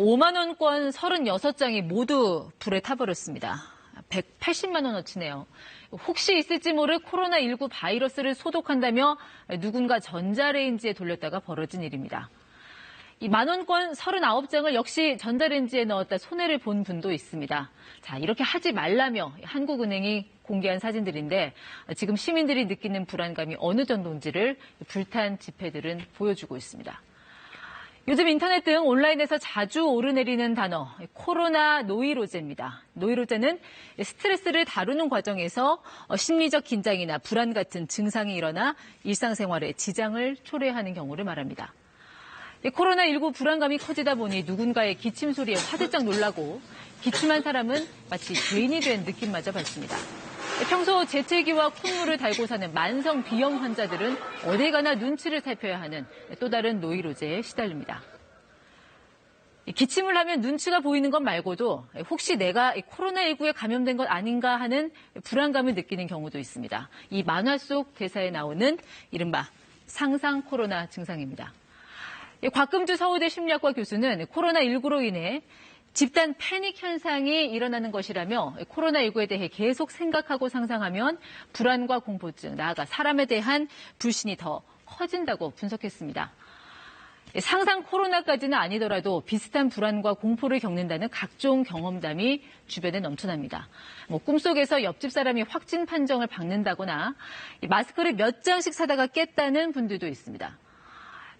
5만 원권 36장이 모두 불에 타버렸습니다. 180만 원어치네요. 혹시 있을지 모를 코로나19 바이러스를 소독한다며 누군가 전자레인지에 돌렸다가 벌어진 일입니다. 이 만원권 39장을 역시 전자레인지에 넣었다 손해를 본 분도 있습니다. 자, 이렇게 하지 말라며 한국은행이 공개한 사진들인데 지금 시민들이 느끼는 불안감이 어느 정도인지를 불탄 지폐들은 보여주고 있습니다. 요즘 인터넷 등 온라인에서 자주 오르내리는 단어, 코로나 노이로제입니다. 노이로제는 스트레스를 다루는 과정에서 심리적 긴장이나 불안 같은 증상이 일어나 일상생활에 지장을 초래하는 경우를 말합니다. 코로나19 불안감이 커지다 보니 누군가의 기침 소리에 화들짝 놀라고 기침한 사람은 마치 죄인이 된 느낌마저 받습니다. 평소 재채기와 콧물을 달고 사는 만성 비염 환자들은 어딜 가나 눈치를 살펴야 하는 또 다른 노이로제에 시달립니다. 기침을 하면 눈치가 보이는 것 말고도 혹시 내가 코로나19에 감염된 것 아닌가 하는 불안감을 느끼는 경우도 있습니다. 이 만화 속 대사에 나오는 이른바 상상 코로나 증상입니다. 곽금주 서울대 심리학과 교수는 코로나19로 인해 집단 패닉 현상이 일어나는 것이라며 코로나19에 대해 계속 생각하고 상상하면 불안과 공포증, 나아가 사람에 대한 불신이 더 커진다고 분석했습니다. 상상 코로나까지는 아니더라도 비슷한 불안과 공포를 겪는다는 각종 경험담이 주변에 넘쳐납니다. 꿈속에서 옆집 사람이 확진 판정을 받는다거나 마스크를 몇 장씩 사다가 깼다는 분들도 있습니다.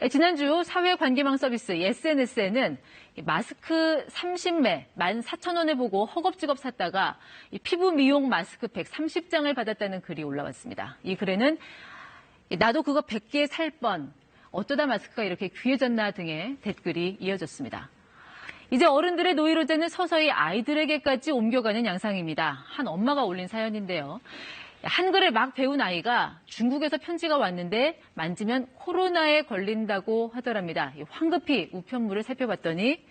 지난주 사회관계망 서비스 SNS에는 마스크 30매 14,000원을 보고 허겁지겁 샀다가 피부 미용 마스크팩 30장을 받았다는 글이 올라왔습니다. 이 글에는 나도 그거 100개 살 뻔, 어쩌다 마스크가 이렇게 귀해졌나 등의 댓글이 이어졌습니다. 이제 어른들의 노이로제는 서서히 아이들에게까지 옮겨가는 양상입니다. 한 엄마가 올린 사연인데요. 한글을 막 배운 아이가 중국에서 편지가 왔는데 만지면 코로나에 걸린다고 하더랍니다. 황급히 우편물을 살펴봤더니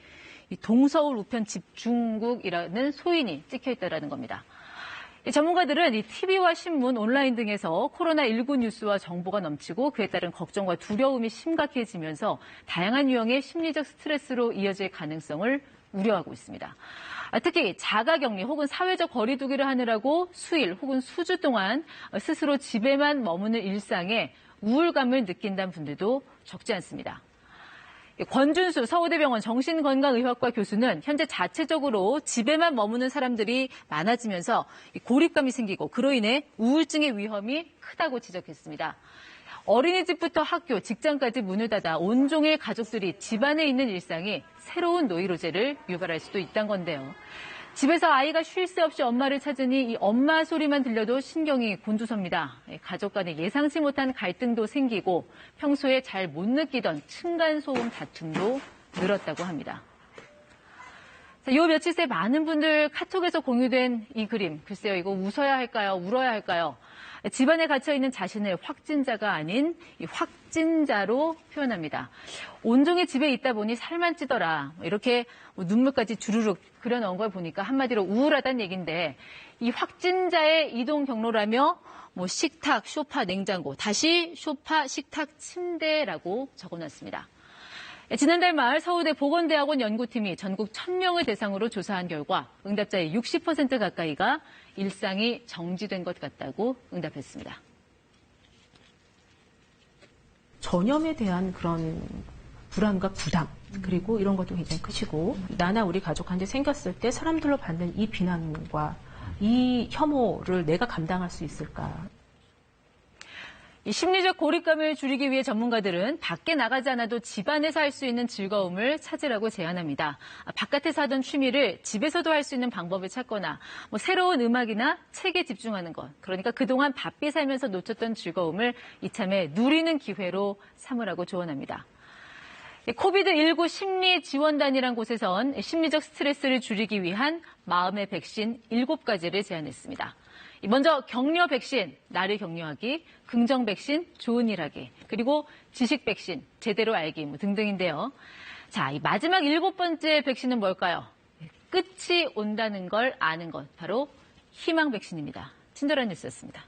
동서울 우편 집중국이라는 소인이 찍혀 있다는 겁니다. 전문가들은 이 TV와 신문, 온라인 등에서 코로나19 뉴스와 정보가 넘치고 그에 따른 걱정과 두려움이 심각해지면서 다양한 유형의 심리적 스트레스로 이어질 가능성을 우려하고 있습니다. 특히 자가격리 혹은 사회적 거리 두기를 하느라고 수일 혹은 수주 동안 스스로 집에만 머무는 일상에 우울감을 느낀다는 분들도 적지 않습니다. 권준수 서울대병원 정신건강의학과 교수는 현재 자체적으로 집에만 머무는 사람들이 많아지면서 고립감이 생기고 그로 인해 우울증의 위험이 크다고 지적했습니다. 어린이집부터 학교, 직장까지 문을 닫아 온종일 가족들이 집안에 있는 일상이 새로운 노이로제를 유발할 수도 있다는 건데요. 집에서 아이가 쉴 새 없이 엄마를 찾으니 이 엄마 소리만 들려도 신경이 곤두섭니다. 가족 간에 예상치 못한 갈등도 생기고 평소에 잘 못 느끼던 층간소음 다툼도 늘었다고 합니다. 요 며칠 새 많은 분들 카톡에서 공유된 이 그림, 글쎄요, 이거 웃어야 할까요? 울어야 할까요? 집안에 갇혀있는 자신을 확진자가 아닌 이 확진자로 표현합니다. 온종일 집에 있다 보니 살만 찌더라. 이렇게 눈물까지 주르륵 그려넣은 걸 보니까 한마디로 우울하다는 얘기인데 이 확진자의 이동 경로라며 식탁, 소파, 냉장고, 다시 소파, 식탁, 침대라고 적어놨습니다. 지난달 말 서울대 보건대학원 연구팀이 전국 1,000명을 대상으로 조사한 결과 응답자의 60% 가까이가 일상이 정지된 것 같다고 응답했습니다. 전염에 대한 그런 불안과 부담 그리고 이런 것도 굉장히 크시고 나나 우리 가족한테 생겼을 때 사람들로 받는 이 비난과 이 혐오를 내가 감당할 수 있을까? 이 심리적 고립감을 줄이기 위해 전문가들은 밖에 나가지 않아도 집안에서 할 수 있는 즐거움을 찾으라고 제안합니다. 바깥에서 하던 취미를 집에서도 할 수 있는 방법을 찾거나 새로운 음악이나 책에 집중하는 것. 그러니까 그동안 바삐 살면서 놓쳤던 즐거움을 이참에 누리는 기회로 삼으라고 조언합니다. 코비드19 심리지원단이란 곳에선 심리적 스트레스를 줄이기 위한 마음의 백신 7가지를 제안했습니다. 먼저 격려 백신, 나를 격려하기, 긍정 백신, 좋은 일 하기, 그리고 지식 백신, 제대로 알기 등등인데요. 자, 이 마지막 7번째 백신은 뭘까요? 끝이 온다는 걸 아는 것, 바로 희망 백신입니다. 친절한 뉴스였습니다.